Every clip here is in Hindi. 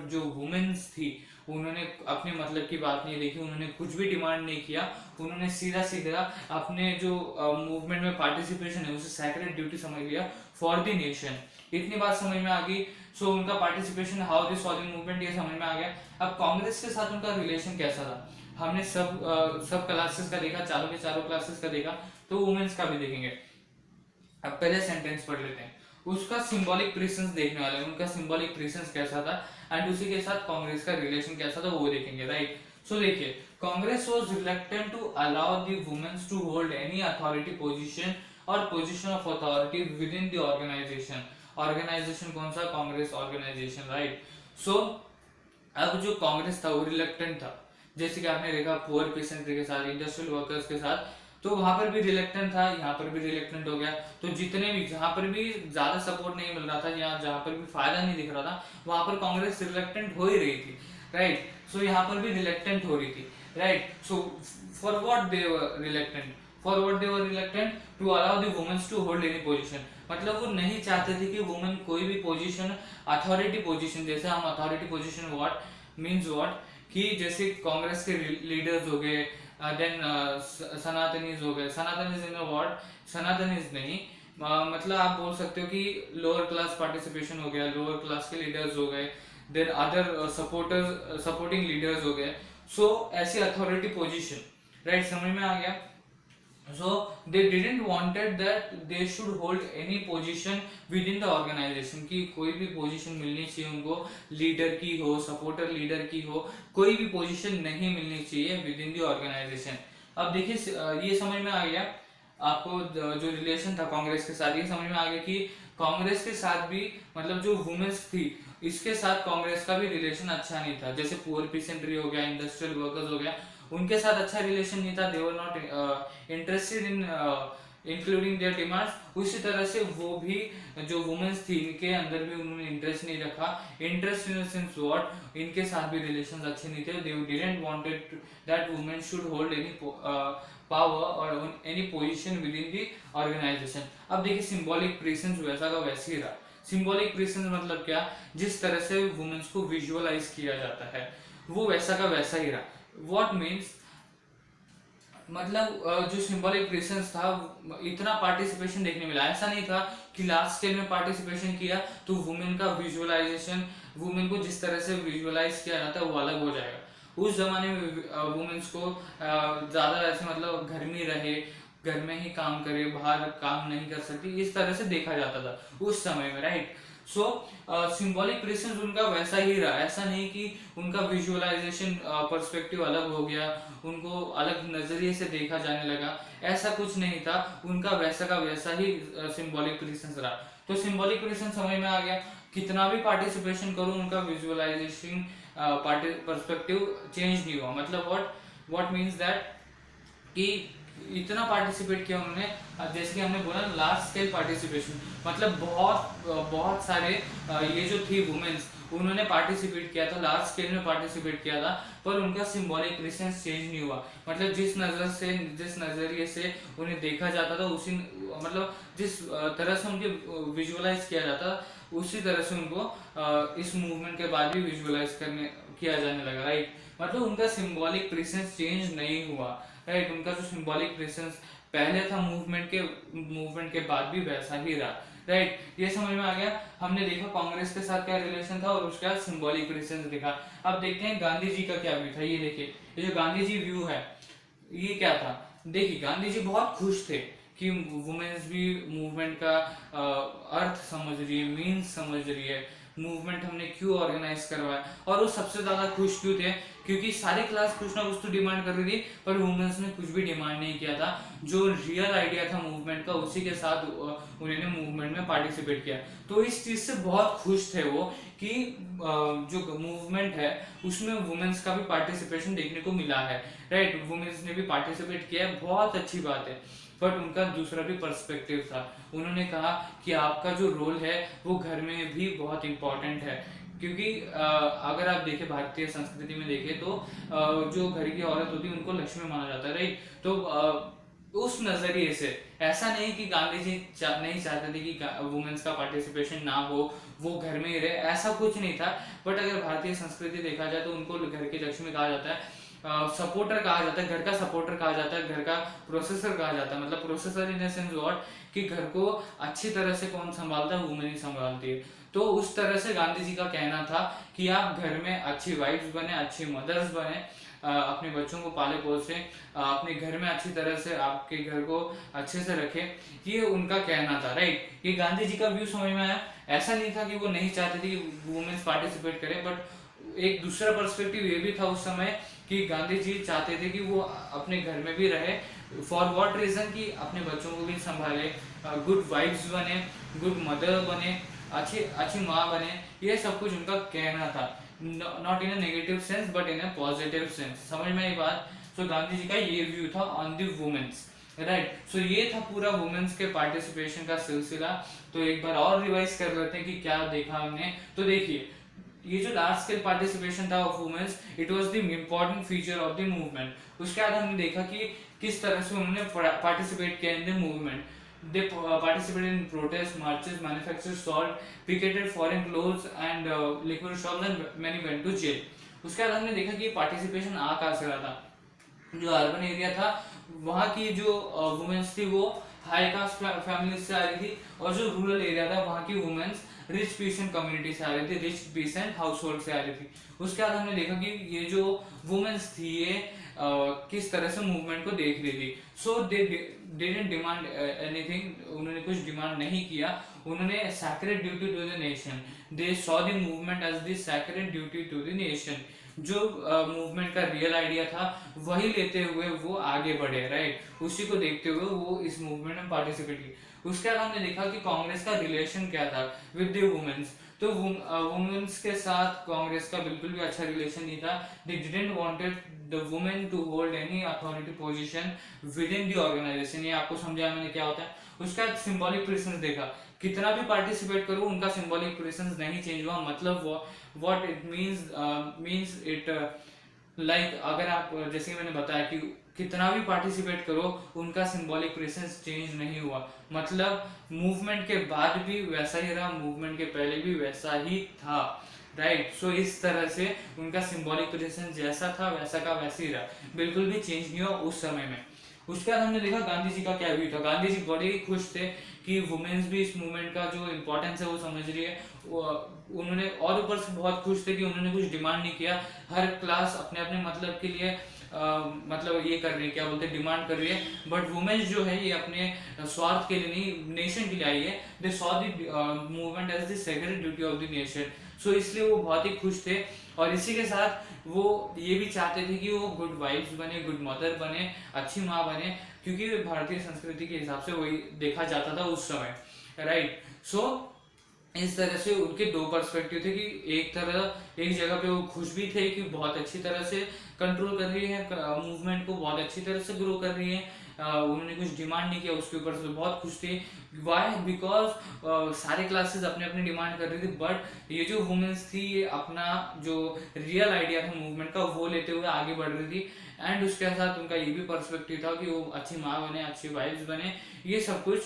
जो वुमेन्स थी उन्होंने अपने मतलब की बात नहीं देखी, उन्होंने कुछ भी डिमांड नहीं किया, उन्होंने सीधा सीधा अपने जो मूवमेंट में पार्टिसिपेशन है उसे सैक्रेड ड्यूटी समझ लिया फॉर द नेशन। इतनी बात समझ में आ गई। सो उनका पार्टिसिपेशन, हाउ दिस स्वाधीन मूवमेंट, ये समझ में आ गया। अब कांग्रेस के साथ उनका रिलेशन कैसा था, हमने सब क्लासेस का देखा, चारों के चारों क्लासेस का देखा, तो वुमेन्स का भी देखेंगे। अब पहले सेंटेंस पढ़ लेते हैं, उसका सिंबॉलिक प्रेजेंस देखने वाले हैं, उनका सिंबॉलिक प्रेजेंस कैसा था एंड उसी के साथ कांग्रेस का रिलेशन कैसा था वो देखेंगे, राइट। सो देखिए, Congress was reluctant to allow the womens to hold any authority position और position of authority within the organisation. Organisation कौन सा, कांग्रेस ऑर्गेनाइजेशन, राइट। सो अब जो कांग्रेस था वो रिलक्टेंट था, जैसे कि आपने देखा पुअर पेशेंट्री के साथ, इंडस्ट्रियल वर्कर्स के साथ, तो वहां पर भी रिलेक्टेंट था, यहाँ पर भी रिलेक्टेंट हो गया। तो जितने भी, जहां पर भी ज्यादा सपोर्ट नहीं मिल रहा था या जहां पर भी फायदा नहीं दिख रहा था, वहां पर कांग्रेस रिलेक्टेंट हो ही रही थी, राइट। सो यहाँ पर भी रिलेक्टेंट हो रही थी, right. So for what they were reluctant, for what they were reluctant to allow the womens to hold any position. मतलब वो नहीं चाहते थे कि वुमेन कोई भी पोजीशन, अथॉरिटी पोजीशन, जैसे हम authority position what means what, कि जैसे कांग्रेस के लीडर्स हो गए, देन सनातनीज हो गए, सनातनीज इन व्हाट, सनातनीज नहीं, मतलब आप बोल सकते हो कि लोअर क्लास पार्टिसिपेशन हो गया, लोअर क्लास के लीडर्स हो गए, then other supporters, supporting leaders हो गए। सो ऐसी अथॉरिटी पोजीशन, राइट, समझ में आ गया। So they didn't wanted that they should hold any position within the organization, कि कोई भी पोजीशन मिलनी चाहिए उनको, लीडर की हो, सपोर्टर लीडर की हो, कोई भी पोजीशन नहीं मिलनी चाहिए विद इन द ऑर्गेनाइजेशन। अब देखिए, ये समझ में आ गया आपको, जो रिलेशन था कांग्रेस के साथ, ये समझ में आ गया कि कांग्रेस के साथ भी, मतलब जो वुमेन्स थी इसके साथ कांग्रेस का भी रिलेशन अच्छा नहीं था। जैसे पुअर पीसेंट्री हो गया, इंडस्ट्रियल वर्कर्स हो गया, उनके साथ अच्छा रिलेशन नहीं था, they were not interested in including their demands. उसी तरह से वो भी, जो वुमेन्स थी इनके अंदर भी उन्होंने इंटरेस्ट नहीं रखा। Interest in the sense what, इनके साथ भी रिलेशंस अच्छे नहीं थे, they didn't wanted that women should hold any power और any position within the organisation. अब देखिए, सिंबॉलिक प्रेजेंस वैसा का वैसे ही रहा। सिंबॉलिक प्रेजेंस मतलब क्या, जिस तरह से वुमेन्स को विजुअलाइज किया जाता है वो वैसा का वैसा ही रहा। व्हाट मीन्स, मतलब जो सिंबॉलिक प्रेजेंस था, इतना पार्टिसिपेशन देखने मिला। ऐसा नहीं था कि लास्ट स्टेज में पार्टिसिपेशन किया तो वुमेन का विजुअलाइजेशन, वुमेन को जिस तरह से विजुअलाइज किया जाता है वो अलग हो जाएगा। उस जमाने में वुमेन्स को ज्यादा ऐसे, मतलब घर में रहे, घर में ही काम करे, बाहर काम नहीं कर सकती, इस तरह से देखा जाता था उस समय में, राइट। सो सिंबॉलिक प्रेजेंस उनका वैसा ही रहा। ऐसा नहीं कि उनका विजुअलाइजेशन पर्सपेक्टिव अलग हो गया, उनको अलग नजरिए से देखा जाने लगा, ऐसा कुछ नहीं था। उनका वैसा का वैसा ही सिंबॉलिक प्रेजेंस रहा। तो सिंबॉलिक प्रेजेंस समझ में आ गया, कितना भी पार्टिसिपेशन करो उनका विजुअलाइजेशन पर्सपेक्टिव चेंज नहीं हुआ। मतलब व्हाट मीन्स दैट, कि इतना पार्टिसिपेट किया उन्होंने, जैसे कि हमने बोला लार्ज स्केल पार्टिसिपेशन, मतलब बहुत सारे ये जो थी वुमेन्स, उन्होंने पार्टिसिपेट किया था, लार्ज स्केल में पार्टिसिपेट किया था, पर उनका सिंबॉलिक प्रेजेंस चेंज नहीं हुआ। मतलब जिस नजरिए से उन्हें देखा जाता था, उसी, मतलब जिस तरह से उनके विजुअलाइज किया जाता, उसी तरह से उनको इस मूवमेंट के बाद भी विजुअलाइज किया जाने लगा, राइट। मतलब उनका सिंबॉलिक प्रेजेंस चेंज नहीं हुआ, राइट। उनका जो सिंबॉलिक प्रेजेंस पहले था मूवमेंट के बाद भी वैसा ही रहा, राइट। ये समझ में आ गया। हमने देखा कांग्रेस के साथ क्या रिलेशन था और उसके बाद सिंबॉलिक प्रेजेंस देखा। अब देखते हैं गांधी जी का क्या व्यू था। ये देखिए, ये जो गांधी जी व्यू है ये क्या था। देखिए, गांधी जी बहुत खुश थे कि वुमेन्स भी मूवमेंट का अर्थ समझ रही है, मीन्स समझ रही है, मूवमेंट हमने क्यों ऑर्गेनाइज करवाया। और वो सबसे ज्यादा खुश क्यों थे, क्योंकि सारी क्लास कुछ ना कुछ तो डिमांड कर रही थी, पर वुमेन्स ने कुछ भी डिमांड नहीं किया था। जो रियल आइडिया था मूवमेंट का, उसी के साथ उन्होंने मूवमेंट में पार्टिसिपेट किया। तो इस चीज से बहुत खुश थे वो कि जो मूवमेंट है उसमें वुमेन्स का भी पार्टिसिपेशन देखने को मिला है, राइट। वुमेन्स ने भी पार्टिसिपेट किया है, बहुत अच्छी बात है। बट उनका दूसरा भी पर्सपेक्टिव था। उन्होंने कहा कि आपका जो रोल है वो घर में भी बहुत इंपॉर्टेंट है, क्योंकि अगर आप देखें भारतीय संस्कृति में देखें तो जो घर की औरत होती है उनको लक्ष्मी माना जाता है, राइट। तो उस नजरिए से। ऐसा नहीं कि गांधी जी नहीं चाहते थे कि वुमेन्स का पार्टिसिपेशन ना हो, वो घर में ही रहे, ऐसा कुछ नहीं था। बट अगर भारतीय संस्कृति देखा जाए तो उनको घर की लक्ष्मी कहा जाता है, सपोर्टर कहा जाता है, घर का सपोर्टर कहा जाता है, घर का प्रोसेसर कहा जाता है। मतलब processor in the sense what, कि घर को अच्छी तरह से कौन संभालता है, वुमेन ही संभालती है। तो उस तरह से गांधी जी का कहना था कि आप घर में अच्छी वाइफ्स बने, अच्छी मदर्स बने, अपने बच्चों को पाले पोसे, अपने घर में अच्छी तरह से आपके घर को अच्छे से रखे, ये उनका कहना था, राइट। ये गांधी जी का व्यू समझ में आया। ऐसा नहीं था कि वो नहीं चाहते थे कि वुमेन्स पार्टिसिपेट करें, बट एक दूसरा पर्सपेक्टिव ये भी था उस समय कि गांधी जी चाहते थे कि वो अपने घर में भी रहे, फॉर व्हाट रीजन, कि अपने बच्चों को भी संभाले, गुड वाइफ्स बने, गुड मदर बने, अच्छी अच्छी माँ बने, ये सब कुछ उनका कहना था। Not in a negative sense but in a positive sense. समझ में आई बात। सो गांधी जी का ये व्यू था ऑन द वुमेन्स, राइट। सो ये था पूरा वुमेन्स के पार्टिसिपेशन का सिलसिला। तो एक बार और रिवाइज कर लेते हैं कि क्या देखा हमने। तो देखिए, ये जो लार्ज स्केल पार्टिसिपेशन था of womens, it was the important feature of the movement. उसके बाद हमने देखा कि किस तरह से उन्होंने पार्टिसिपेट किया in the movement. They participated in protests, marches, manufactured salt, picketed foreign clothes and liquor shops, and many went to jail. उसके बाद हमने देखा कि पार्टिसिपेशन आ कहाँ से रहा था। जो अर्बन एरिया था वहाँ की जो वुमेन्स थी वो हाई कास्ट फैमिली से आ रही थी, और जो रूरल एरिया था वहाँ की वुमेन्स रिच पीसेंट कम्युनिटी से आ रही थी, रिच पीसेंट हाउस होल्ड से आ रही थी। उसके बाद हमने देखा कि ये जो वुमेन्स थी ये किस तरह से मूवमेंट को देख रही थी। So they didn't demand anything, उन्होंने कुछ डिमांड नहीं किया, उन्होंने sacred duty to the nation, they saw the movement as the sacred duty to the nation. जो मूवमेंट का रियल आइडिया था वही लेते हुए वो आगे बढ़े, राइट। उसी को देखते हुए वो इस मूवमेंट में पार्टिसिपेट की। उसके बाद हमने देखा कि कांग्रेस का रिलेशन क्या था विद द वुमेन्स। तो वुमेन्स के साथ कांग्रेस का बिल्कुल भी अच्छा रिलेशन नहीं था। They didn't wanted the women to hold any authority position within the organisation. ये आपको समझाया मैंने क्या होता है। उसका सिंबॉलिक प्रेजेंस देखा, कितना भी पार्टिसिपेट करो उनका सिंबॉलिक प्रेजेंस नहीं चेंज हुआ। मतलब what it means it like, अगर आप जैसे मैंने बताया कि कितना भी पार्टिसिपेट करो उनका सिंबॉलिक प्रेजेंस चेंज नहीं हुआ। मतलब मूवमेंट के बाद भी वैसा ही रहा, मूवमेंट के पहले भी वैसा ही था, राइट। सो इस तरह से उनका सिंबॉलिक प्रेजेंस जैसा था वैसा का वैसे ही रहा, बिल्कुल भी चेंज नहीं हुआ उस समय में। उसके बाद हमने देखा गांधी जी का क्या व्यू था। गांधी जी बड़े ही खुश थे कि वुमेन्स भी इस मूवमेंट का जो इम्पोर्टेंस है वो समझ रही है। उन्होंने और ऊपर से बहुत खुश थे कि उन्होंने कुछ डिमांड नहीं किया। हर क्लास अपने अपने मतलब के लिए मतलब ये कर रही है, क्या बोलते हैं, डिमांड कर रही है। बट वुमेन्स जो है ये अपने स्वार्थ के लिए नहीं, नेशन के लिए आई है। They saw the movement as the sacred duty of the nation. So इसलिए वो बहुत ही खुश थे, और इसी के साथ वो ये भी चाहते थे कि वो गुड वाइफ्स बने, गुड मदर बने, अच्छी माँ बने, क्योंकि भारतीय संस्कृति के हिसाब से वही देखा जाता था उस समय, राइट। सो इस तरह से उनके दो पर्सपेक्टिव थे कि एक जगह पे वो खुश भी थे कि बहुत अच्छी तरह से कंट्रोल कर रही है मूवमेंट को, बहुत अच्छी तरह से ग्रो कर रही है, उन्होंने कुछ डिमांड नहीं किया, उसके ऊपर से बहुत खुश थे। वाई, बिकॉज सारे क्लासेस अपने अपने डिमांड कर रही थी, बट ये जो वुमेन्स थी ये अपना जो रियल आइडिया था मूवमेंट का वो लेते हुए आगे बढ़ रही थी। एंड उसके साथ उनका ये भी पर्सपेक्टिव था कि वो अच्छी माँ बने, अच्छी वाइफ्स बने, ये सब कुछ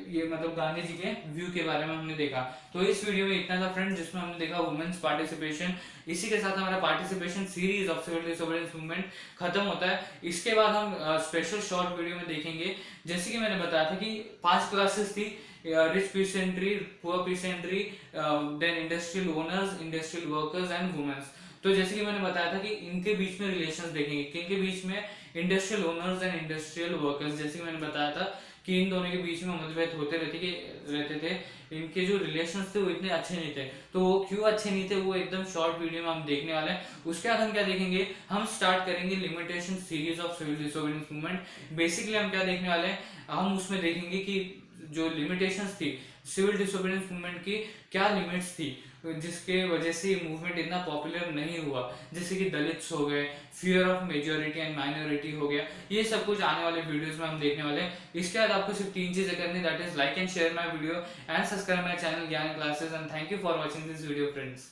ये मतलब गांधी जी के व्यू के बारे में हमने देखा। तो इस वीडियो में इतना था फ्रेंड, जिसमें हमने देखा वुमेन्स पार्टिसिपेशन। इसी के साथ हमारा participation series of civil disobedience movement खत्म होता है। इसके बाद हम स्पेशल शॉर्ट वीडियो में देखेंगे, जैसे कि मैंने बताया था कि 5 क्लासेस थी, rich peasantry, poor peasantry, then industrial owners, industrial workers and womens. तो जैसे कि मैंने बताया था कि इनके बीच में रिलेशंस देखेंगे, किनके बीच में, industrial owners and industrial workers. जैसे कि मैंने बताया था कि इन दोनों के बीच में मतभेद होते रहते थे, इनके जो रिलेशंस थे वो इतने अच्छे नहीं थे। तो वो क्यों अच्छे नहीं थे वो एकदम शॉर्ट वीडियो में हम देखने वाले हैं। उसके बाद हम क्या देखेंगे, हम स्टार्ट करेंगे limitation series of civil disobedience movement. Basically हम क्या देखने वाले हैं, हम उसमें देखेंगे कि जो लिमिटेशंस थी सिविल डिसोबीडियंस मूवमेंट की, क्या लिमिट्स थी जिसके वजह से ये मूवमेंट इतना पॉपुलर नहीं हुआ। जैसे कि दलित्स हो गए, fear of majority and minority हो गया, ये सब कुछ आने वाले वीडियोस में हम देखने वाले हैं। इसके बाद आपको सिर्फ 3 चीजें करनी, that is like and share my video and subscribe my channel Gyan classes. And thank you for watching this video friends.